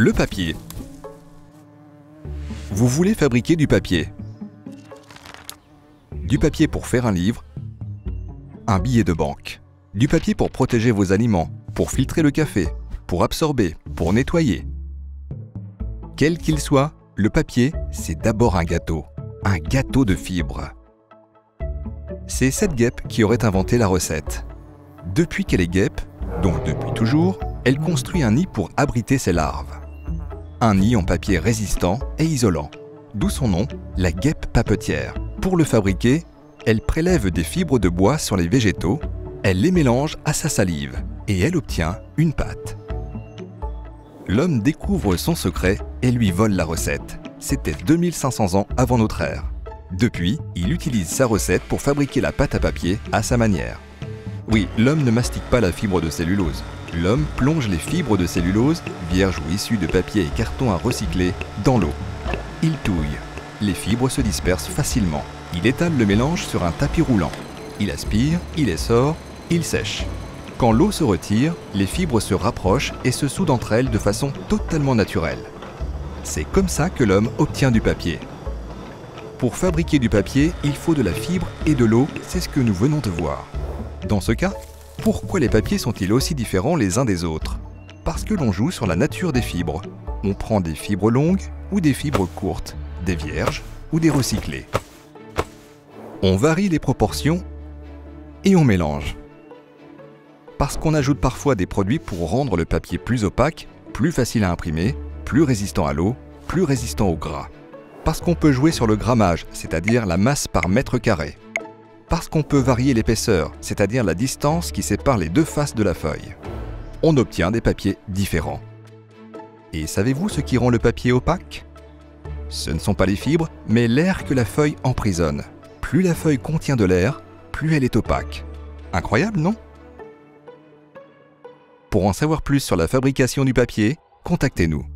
Le papier. Vous voulez fabriquer du papier. Du papier pour faire un livre, un billet de banque. Du papier pour protéger vos aliments, pour filtrer le café, pour absorber, pour nettoyer. Quel qu'il soit, le papier, c'est d'abord un gâteau de fibres. C'est cette guêpe qui aurait inventé la recette. Depuis qu'elle est guêpe, donc depuis toujours, elle construit un nid pour abriter ses larves. Un nid en papier résistant et isolant, d'où son nom, la guêpe papetière. Pour le fabriquer, elle prélève des fibres de bois sur les végétaux, elle les mélange à sa salive et elle obtient une pâte. L'homme découvre son secret et lui vole la recette. C'était 2500 ans avant notre ère. Depuis, il utilise sa recette pour fabriquer la pâte à papier à sa manière. Oui, l'homme ne mastique pas la fibre de cellulose. L'homme plonge les fibres de cellulose, vierges ou issues de papier et carton à recycler, dans l'eau. Il touille. Les fibres se dispersent facilement. Il étale le mélange sur un tapis roulant. Il aspire, il essore, il sèche. Quand l'eau se retire, les fibres se rapprochent et se soudent entre elles de façon totalement naturelle. C'est comme ça que l'homme obtient du papier. Pour fabriquer du papier, il faut de la fibre et de l'eau, c'est ce que nous venons de voir. Dans ce cas, pourquoi les papiers sont-ils aussi différents les uns des autres? Parce que l'on joue sur la nature des fibres. On prend des fibres longues ou des fibres courtes, des vierges ou des recyclées. On varie les proportions et on mélange. Parce qu'on ajoute parfois des produits pour rendre le papier plus opaque, plus facile à imprimer, plus résistant à l'eau, plus résistant au gras. Parce qu'on peut jouer sur le grammage, c'est-à-dire la masse par mètre carré. Parce qu'on peut varier l'épaisseur, c'est-à-dire la distance qui sépare les deux faces de la feuille. On obtient des papiers différents. Et savez-vous ce qui rend le papier opaque? Ce ne sont pas les fibres, mais l'air que la feuille emprisonne. Plus la feuille contient de l'air, plus elle est opaque. Incroyable, non? Pour en savoir plus sur la fabrication du papier, contactez-nous.